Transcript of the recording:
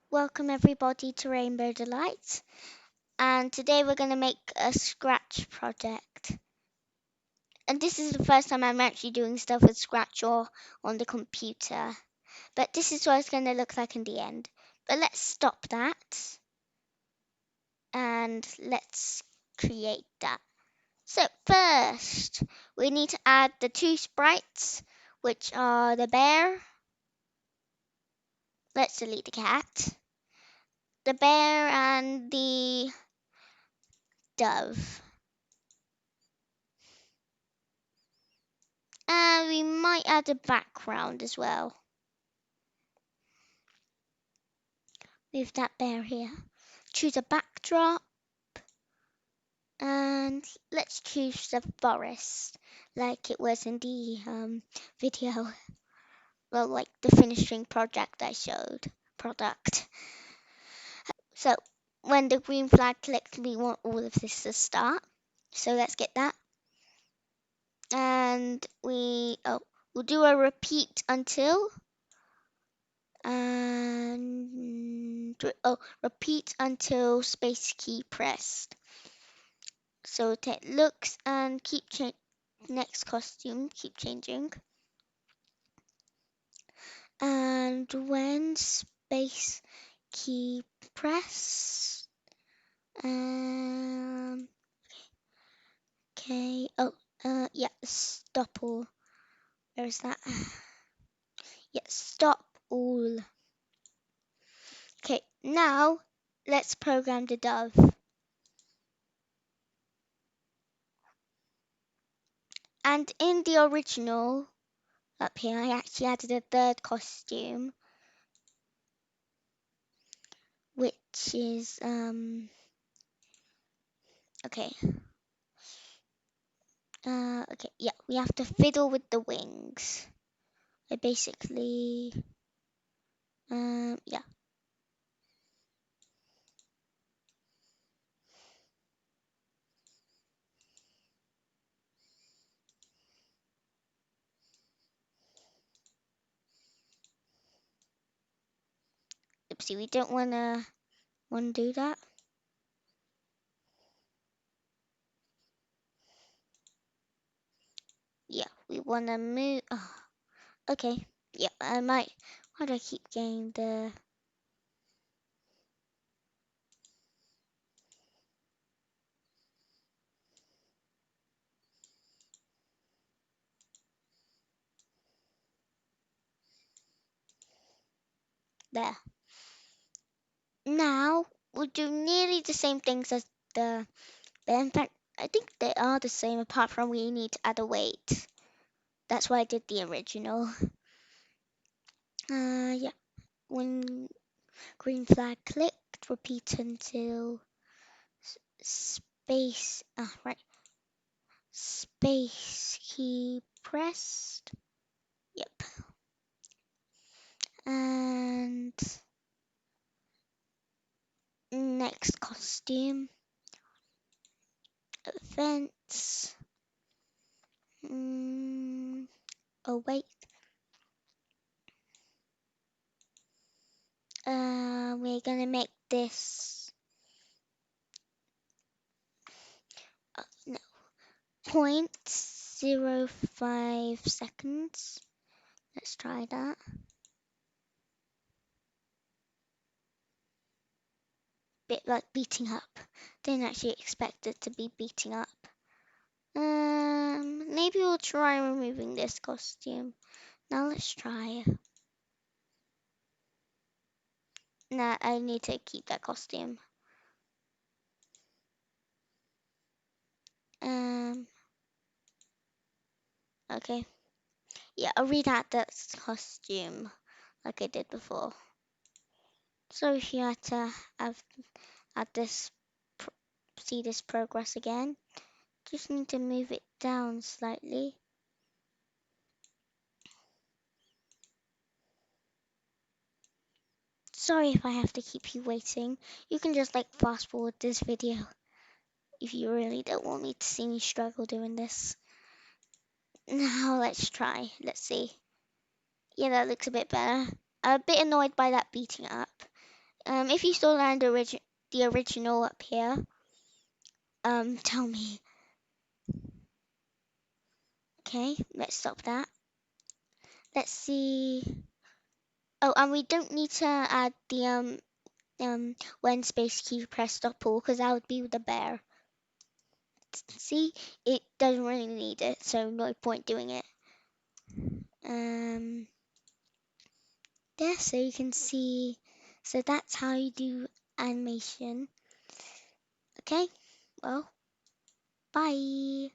Welcome everybody to Rainbow Delights, and today we're going to make a Scratch project. And this is the first time I'm actually doing stuff with Scratch or on the computer, but this is what it's going to look like in the end. But let's stop that and let's create that. So first, we need to add the two sprites, which are the bear. Let's delete the cat. The bear and the dove. And we might add a background as well. Move that bear here. Choose a backdrop. And let's choose the forest, like it was in the video. Well, like the finishing project I showed. Product. So, when the green flag clicks, we want all of this to start. So let's get that. And we'll do a repeat until. And repeat until space key pressed. So take looks and keep next costume, keep changing. And when space key pressed, okay. Yeah, stop all. Where's that? Yeah, stop all. Okay, now let's program the dove. And in the original, up here, I actually added a third costume, which is, okay. Okay, yeah, we have to fiddle with the wings. Basically, yeah. Oopsie, we don't wanna do that. Yeah, we wanna move. Oh, okay, yeah, I might. Why do I keep getting the? There. Now we'll do nearly the same things as the. In fact, I think they are the same, apart from we need to add a weight. That's why I did the original. Yeah. When green flag clicked, repeat until space. Right. Space key pressed. Yep. And next costume. Events. Oh wait. We're gonna make this. No. 0.05 seconds. Let's try that. Bit like beating up. Didn't actually expect it to be beating up. Maybe we'll try removing this costume. Now let's try. Nah, I need to keep that costume. Okay. Yeah, I'll read out that costume like I did before. So if you had to have add this, see this progress again, just need to move it down slightly. Sorry if I have to keep you waiting. You can just like fast forward this video if you really don't want me to see me struggle doing this. Now let's try. Let's see. Yeah, that looks a bit better. I'm a bit annoyed by that beating up. If you still land the original up here, tell me. Okay, let's stop that. Let's see. Oh, and we don't need to add the when space key press stop all, because that would be the bear. See, it doesn't really need it, so no point doing it. Yeah, so you can see. So that's how you do animation. Okay, well, bye.